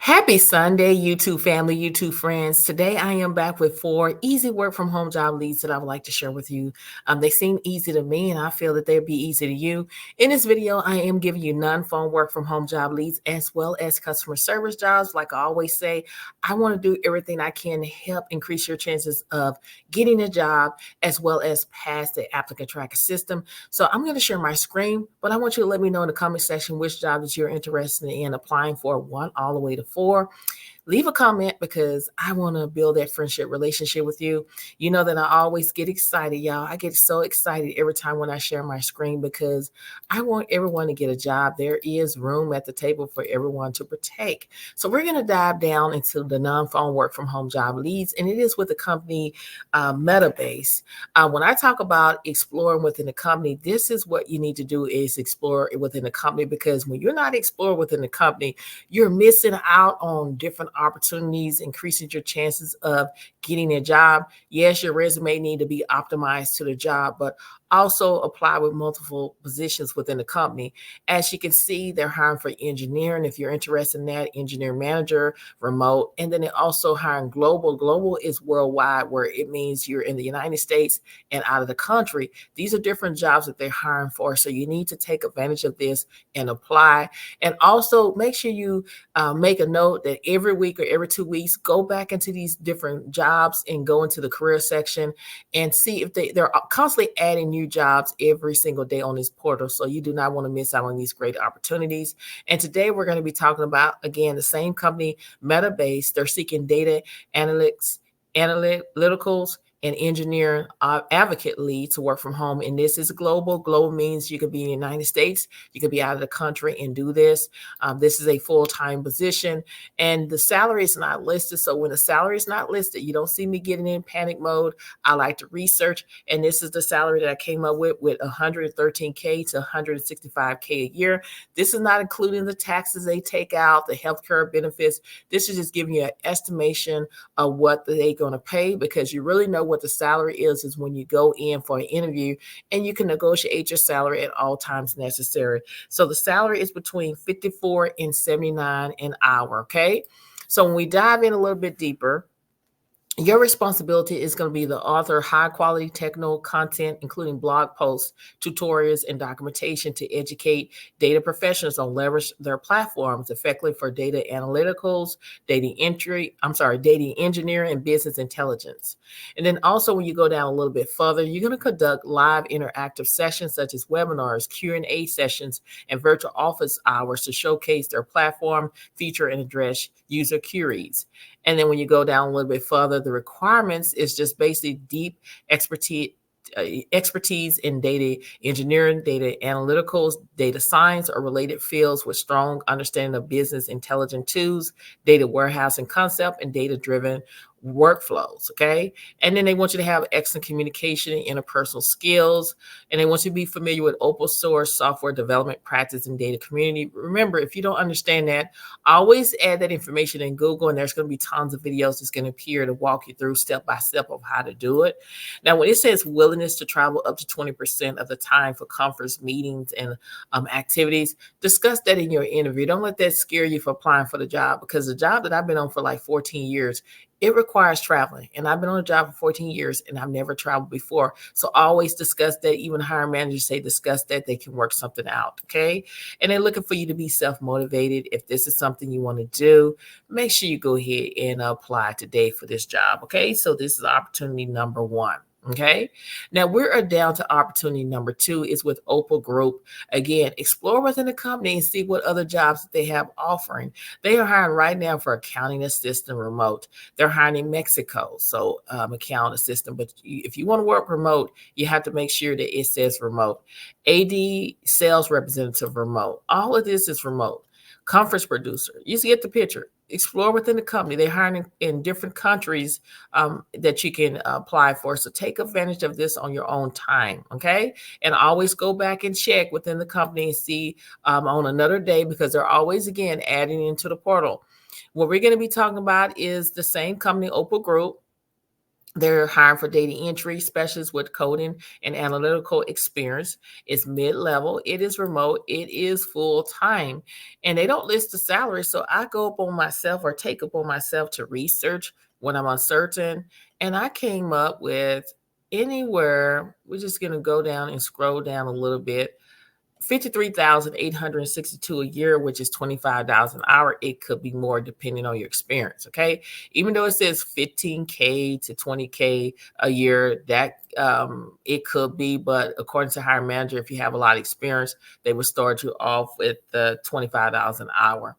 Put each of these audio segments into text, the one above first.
Happy Sunday, YouTube family, YouTube friends. Today I am back with 4 easy work from home job leads that I would like to share with you. They seem easy to me and I feel that they'd be easy to you. In this video, I am giving you non-phone work from home job leads as well as customer service jobs. Like I always say, I want to do everything I can to help increase your chances of getting a job as well as pass the applicant tracker system. So I'm going to share my screen, but I want you to let me know in the comment section which job that you're interested in applying for, one all the way to 4. Leave a comment because I want to build that friendship relationship with you. You know that I always get excited, y'all. I get so excited every time when I share my screen because I want everyone to get a job. There is room at the table for everyone to partake. So we're going to dive down into the non-phone work from home job leads, and it is with the company Metabase. When I talk about exploring within the company, this is what you need to do is explore within the company, because when you're not exploring within the company, you're missing out on different opportunities, increasing your chances of getting a job. Yes, your resume need to be optimized to the job, but also apply with multiple positions within the company. As you can see, they're hiring for engineering. If you're interested in that, engineer manager, remote, and then they're also hiring global. Global is worldwide, where it means you're in the United States and out of the country. These are different jobs that they're hiring for. So you need to take advantage of this and apply. And also make sure you make a note that every week or every 2 weeks, go back into these different jobs and go into the career section and see if they're constantly adding new jobs every single day on this portal. So you do not want to miss out on these great opportunities. And today we're going to be talking about, again, the same company, Metabase. They're seeking data analyticals, and engineering advocate lead to work from home. And this is global. Global means you could be in the United States, you could be out of the country and do this. This is a full-time position, and the salary is not listed. So when the salary is not listed, you don't see me getting in panic mode. I like to research, and this is the salary that I came up with 113K to 165K a year. This is not including the taxes they take out, the healthcare benefits. This is just giving you an estimation of what they're going to pay, because you really know what the salary is when you go in for an interview, and you can negotiate your salary at all times necessary. So the salary is between 54 and 79 an hour. Okay. So when we dive in a little bit deeper, your responsibility is going to be the author of high quality technical content, including blog posts, tutorials, and documentation to educate data professionals on leverage their platforms effectively for data analyticals, data engineering, and business intelligence. And then also when you go down a little bit further, you're going to conduct live interactive sessions such as webinars, Q&A sessions, and virtual office hours to showcase their platform, feature, and address user queries. And then when you go down a little bit further, the requirements is just basically deep expertise in data engineering, data analyticals, data science, or related fields with strong understanding of business intelligent tools, data warehousing concept, and data-driven workflows. Okay. And then they want you to have excellent communication and interpersonal skills. And they want you to be familiar with open source software development practice and data community. Remember, if you don't understand that, always add that information in Google, and there's going to be tons of videos that's going to appear to walk you through step by step of how to do it. Now, when it says willingness to travel up to 20% of the time for conference meetings and activities, discuss that in your interview. Don't let that scare you for applying for the job, because the job that I've been on for like 14 years, it requires traveling. And I've been on a job for 14 years and I've never traveled before. So always discuss that. Even hiring managers say discuss that. They can work something out. Okay. And they're looking for you to be self-motivated. If this is something you want to do, make sure you go ahead and apply today for this job. Okay. So this is opportunity number 1. Okay. Now we're down to opportunity number 2 is with Opal Group. Again, explore within the company and see what other jobs that they have offering. They are hiring right now for accounting assistant remote. They're hiring in Mexico, so accounting assistant. But if you want to work remote, you have to make sure that it says remote. AD sales representative remote. All of this is remote. Conference producer. You get the picture. Explore within the company. They're hiring in different countries that you can apply for. So take advantage of this on your own time, okay? And always go back and check within the company and see on another day, because they're always, again, adding into the portal. What we're going to be talking about is the same company, Opal Group. They're hiring for data entry specialists with coding and analytical experience. It's mid-level, it is remote, it is full-time, and they don't list the salary. So I go up on myself or take up on myself to research when I'm uncertain. And I came up with anywhere, we're just going to go down and scroll down a little bit. 53,862 a year, which is $25 an hour. It could be more depending on your experience. Okay. Even though it says 15K to 20K a year, that it could be, but according to hiring manager, if you have a lot of experience, they will start you off with the $25 an hour.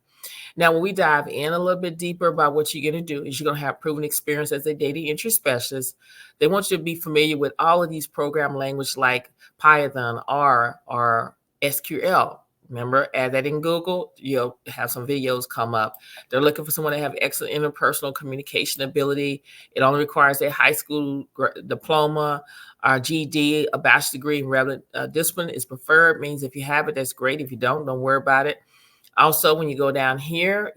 Now, when we dive in a little bit deeper about what you're going to do, is you're going to have proven experience as a data entry specialist. They want you to be familiar with all of these program language like Python, R, or SQL. Remember, add that in Google, you'll have some videos come up. They're looking for someone to have excellent interpersonal communication ability. It only requires a high school diploma, or GED, a bachelor's degree in relevant discipline is preferred. Means if you have it, that's great. If you don't worry about it. Also, when you go down here,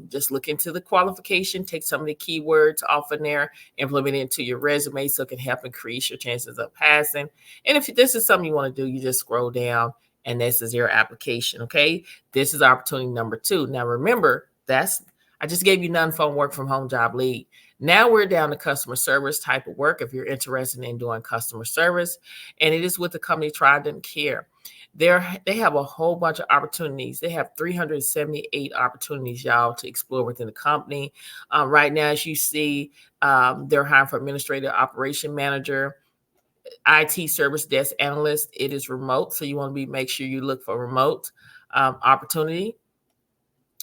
just look into the qualification, take some of the keywords off in there, implement it into your resume so it can help increase your chances of passing. And if this is something you want to do, you just scroll down and this is your application. Okay. This is opportunity number 2. Now, remember, I just gave you non-phone work from home job lead. Now we're down to customer service type of work if you're interested in doing customer service. And it is with the company Trident Care. They have a whole bunch of opportunities. They have 378 opportunities, y'all, to explore within the company. Right now, as you see, they're hiring for administrative operation manager, IT service desk analyst. It is remote, so you want to make sure you look for remote opportunity.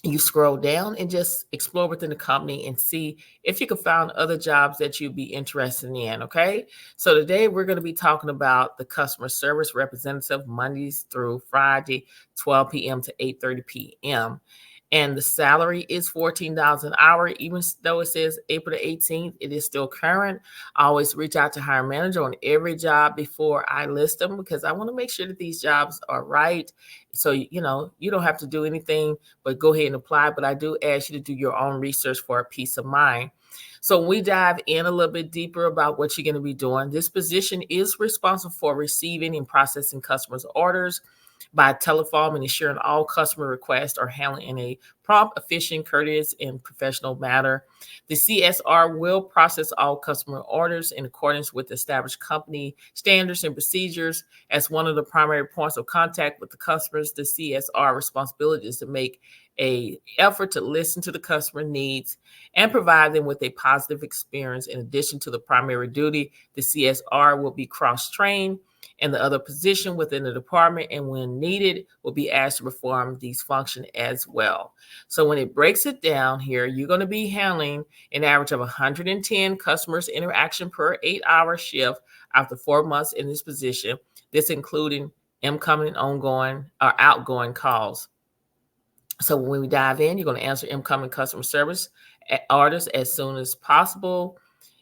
You scroll down and just explore within the company and see if you can find other jobs that you'd be interested in. Okay. So today we're going to be talking about the customer service representative Mondays through Friday, 12 p.m. to 8:30 p.m. And the salary is $14 an hour. Even though it says April the 18th, it is still current. I always reach out to hiring manager on every job before I list them because I want to make sure that these jobs are right. So, you don't have to do anything but go ahead and apply. But I do ask you to do your own research for a peace of mind. So when we dive in a little bit deeper about what you're going to be doing, this position is responsible for receiving and processing customers' orders by telephone and ensuring all customer requests are handled in a prompt, efficient, courteous, and professional manner. The CSR will process all customer orders in accordance with established company standards and procedures. As one of the primary points of contact with the customers, the CSR responsibility is to make an effort to listen to the customer needs and provide them with a positive experience. In addition to the primary duty, the CSR will be cross-trained and the other position within the department, and when needed, will be asked to perform these functions as well. So when it breaks it down here, you're going to be handling an average of 110 customers interaction per 8-hour shift after 4 months in this position. This including incoming, ongoing, or outgoing calls. So when we dive in, you're going to answer incoming customer service orders as soon as possible.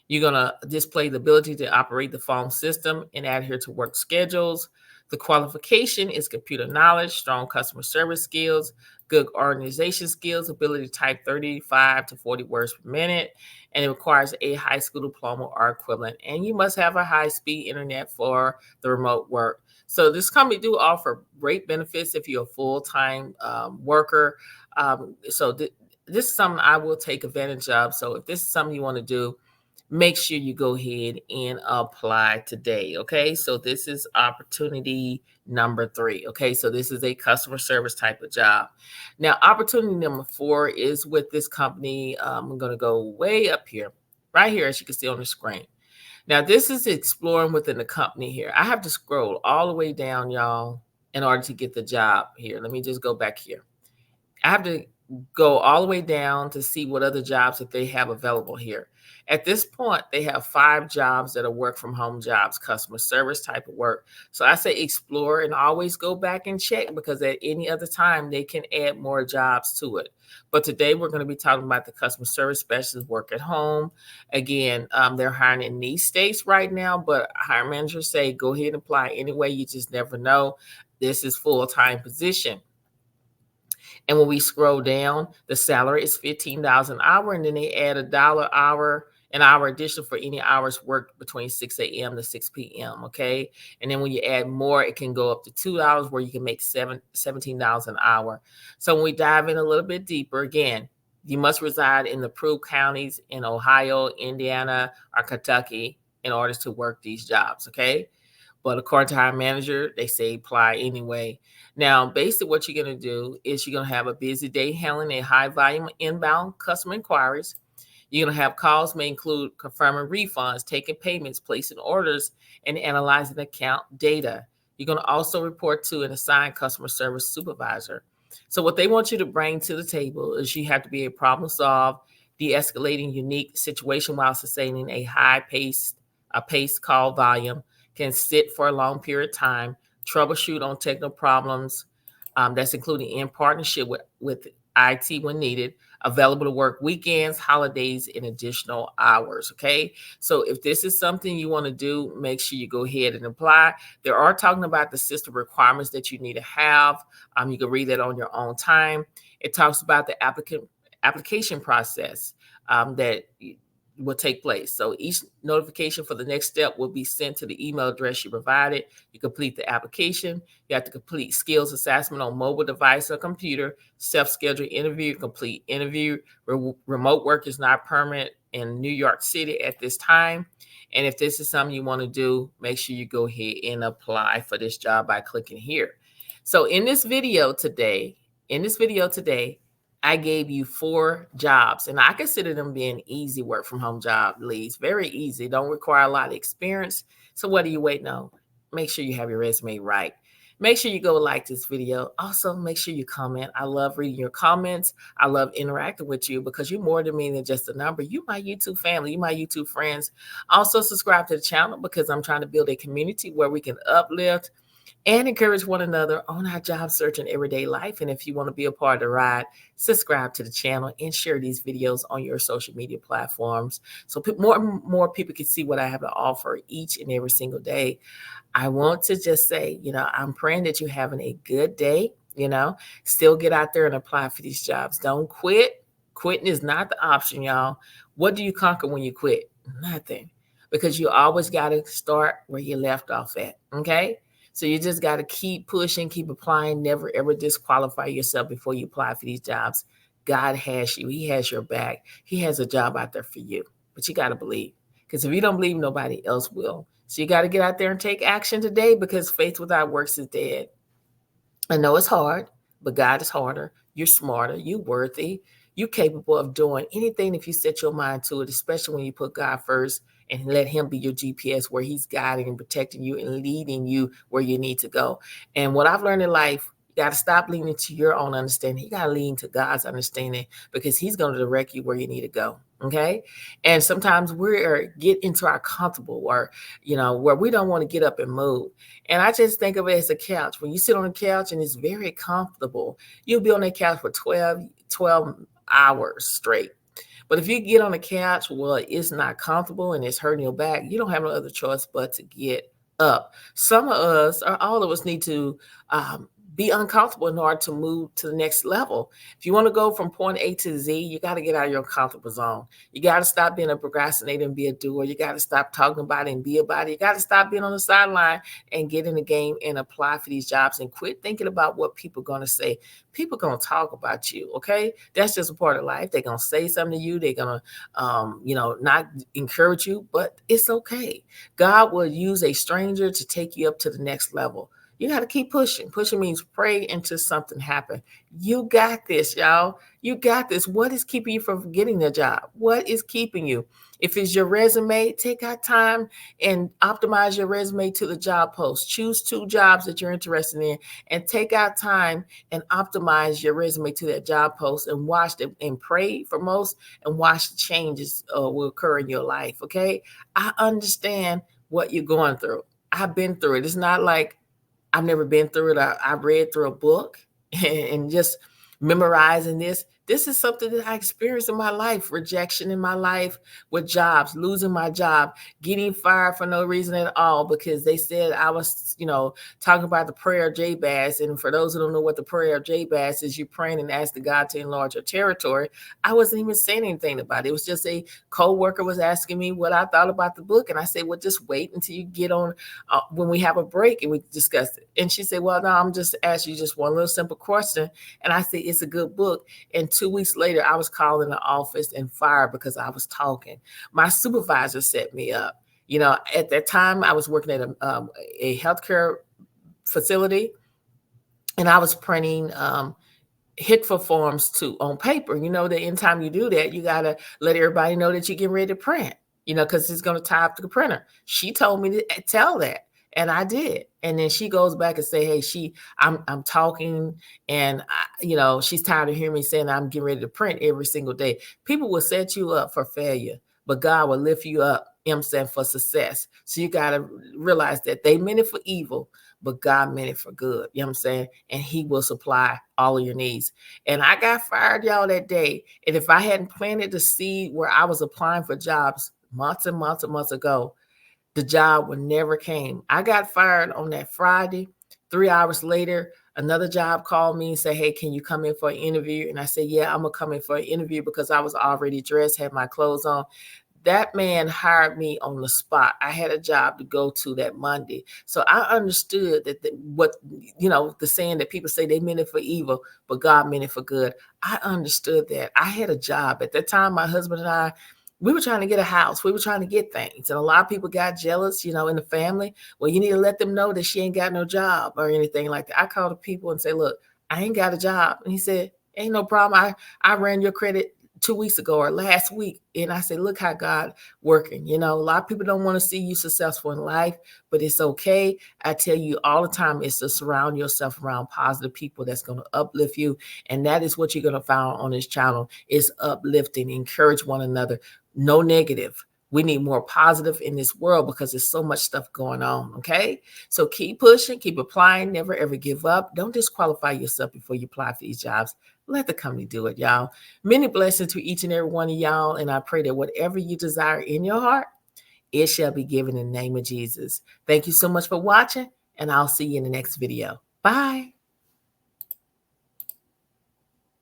You're going to display the ability to operate the phone system and adhere to work schedules. The qualification is computer knowledge, strong customer service skills, good organization skills, ability to type 35 to 40 words per minute, and it requires a high school diploma or equivalent. And you must have a high-speed internet for the remote work. So this company do offer great benefits if you're a full-time worker. This is something I will take advantage of. So if this is something you want to do, make sure you go ahead and apply today. Okay. So this is opportunity number 3. Okay. So this is a customer service type of job. Now, opportunity number 4 is with this company. I'm going to go way up here, right here, as you can see on the screen. Now, this is exploring within the company here. I have to scroll all the way down, y'all, in order to get the job here. Let me just go back here. I have to go all the way down to see what other jobs that they have available here. At this point, they have 5 jobs that are work from home jobs, customer service type of work. So I say explore and always go back and check because at any other time, they can add more jobs to it. But today we're going to be talking about the customer service specialist work at home. Again, they're hiring in these states right now, but hiring managers say go ahead and apply anyway. You just never know. This is full-time position. And when we scroll down, the salary is $15 an hour, and then they add $1 an hour an hour additional for any hours worked between 6 a.m. to 6 p.m. Okay. And then when you add more, it can go up to $2 where you can make $17 an hour. So when we dive in a little bit deeper, again, you must reside in the approved counties in Ohio, Indiana, or Kentucky in order to work these jobs. Okay. But according to our manager, they say apply anyway. Now, basically, what you're going to do is you're going to have a busy day handling a high volume of inbound customer inquiries. You're going to have calls may include confirming refunds, taking payments, placing orders, and analyzing account data. You're going to also report to an assigned customer service supervisor. So what they want you to bring to the table is you have to be a problem solve, de-escalating unique situation while sustaining a high pace call volume, can sit for a long period of time, troubleshoot on technical problems, that's including in partnership with IT when needed, available to work weekends, holidays, and additional hours. Okay. So if this is something you want to do, make sure you go ahead and apply. They are talking about the system requirements that you need to have. You can read that on your own time. It talks about the application process that will take place. So each notification for the next step will be sent to the email address you provided. You complete the application. You have to complete skills assessment on mobile device or computer, self-scheduled interview, complete interview. Remote work is not permanent in New York City at this time. And if this is something you want to do, make sure you go ahead and apply for this job by clicking here. So in this video today, I gave you 4 jobs, and I consider them being easy work from home job leads. Very easy. Don't require a lot of experience. So what are you waiting on? Make sure you have your resume right. Make sure you go like this video. Also, make sure you comment. I love reading your comments. I love interacting with you because you're more to me than just a number. You my YouTube family. You my YouTube friends. Also, subscribe to the channel because I'm trying to build a community where we can uplift and encourage one another on our job search and everyday life. And if you want to be a part of the ride, subscribe to the channel and share these videos on your social media platforms so more people can see what I have to offer each and every single day. I want to just say, I'm praying that you're having a good day. Still get out there and apply for these jobs. Don't quit. Quitting is not the option, y'all. What do you conquer when you quit? Nothing. Because you always got to start where you left off at. Okay. So you just got to keep pushing, keep applying, never ever disqualify yourself before you apply for these jobs. God has you. He has your back. He has a job out there for you, but you got to believe, because if you don't believe, nobody else will. So you got to get out there and take action today, because faith without works is dead. I know it's hard, but God is harder. You're smarter. You're worthy. You're capable of doing anything if you set your mind to it, especially when you put God first and let him be your GPS, where he's guiding and protecting you and leading you where you need to go. And what I've learned in life, you got to stop leaning to your own understanding. You got to lean to God's understanding, because he's going to direct you where you need to go. Okay. And sometimes we're get into our comfortable, or, where we don't want to get up and move. And I just think of it as a couch. When you sit on a couch and it's very comfortable, you'll be on that couch for 12 hours straight. But if you get on the couch, well, it's not comfortable and it's hurting your back, you don't have no other choice but to get up. Some of us, or all of us, need to be uncomfortable in order to move to the next level. If you want to go from point A to Z, you got to get out of your comfortable zone. You got to stop being a procrastinator and be a doer. You got to stop talking about it and be about it. You got to stop being on the sideline and get in the game and apply for these jobs, and quit thinking about what people are going to say. People are going to talk about you, okay? That's just a part of life. They're going to say something to you. They're going to, not encourage you, but it's okay. God will use a stranger to take you up to the next level. You got to keep pushing. Pushing means pray until something happens. You got this, y'all. You got this. What is keeping you from getting the job? What is keeping you? If it's your resume, take out time and optimize your resume to the job post. Choose 2 jobs that you're interested in and take out time and optimize your resume to that job post, and watch them and pray for most, and watch the changes will occur in your life. Okay. I understand what you're going through. I've been through it. It's not like I've never been through it. I read through a book and just memorizing this. This is something that I experienced in my life, rejection in my life with jobs, losing my job, getting fired for no reason at all because they said I was, talking about the prayer of Jabez. And for those who don't know what the prayer of Jabez is, you're praying and asking God to enlarge your territory. I wasn't even saying anything about it. It was just a co-worker was asking me what I thought about the book. And I said, well, just wait until you get on when we have a break and we discuss it. And she said, well, no, I'm just asking you just one little simple question. And I said, it's a good book. And 2 weeks later, I was called in the office and fired because I was talking. My supervisor set me up. At that time, I was working at a healthcare facility, and I was printing HICFA forms on paper. That anytime you do that, you got to let everybody know that you're getting ready to print, because it's going to tie up to the printer. She told me to tell that. And I did. And then she goes back and say, hey, I'm talking, and she's tired of hearing me saying I'm getting ready to print every single day. People will set you up for failure, but God will lift you up, for success. So you got to realize that they meant it for evil, but God meant it for good. And he will supply all of your needs. And I got fired, y'all, that day. And if I hadn't planted the seed where I was applying for jobs months and months and months ago, the job would never came. I got fired on that Friday. 3 hours later, another job called me and said, hey, can you come in for an interview? And I said, yeah, I'm going to come in for an interview because I was already dressed, had my clothes on. That man hired me on the spot. I had a job to go to that Monday. So I understood that the saying that people say they meant it for evil, but God meant it for good. I understood that. I had a job. At that time, my husband and I, we were trying to get a house. We were trying to get things. And a lot of people got jealous, in the family. Well, you need to let them know that she ain't got no job or anything like that. I called the people and say, look, I ain't got a job. And he said, ain't no problem. I ran your credit 2 weeks ago or last week. And I said, look how God working. A lot of people don't want to see you successful in life, but it's okay. I tell you all the time, is to surround yourself around positive people that's going to uplift you. And that is what you're going to find on this channel, is uplifting, encourage one another. No negative. We need more positive in this world because there's so much stuff going on. Okay. So keep pushing, keep applying, never ever give up. Don't disqualify yourself before you apply for these jobs. Let the company do it, y'all. Many blessings to each and every one of y'all. And I pray that whatever you desire in your heart, it shall be given in the name of Jesus. Thank you so much for watching, and I'll see you in the next video. Bye.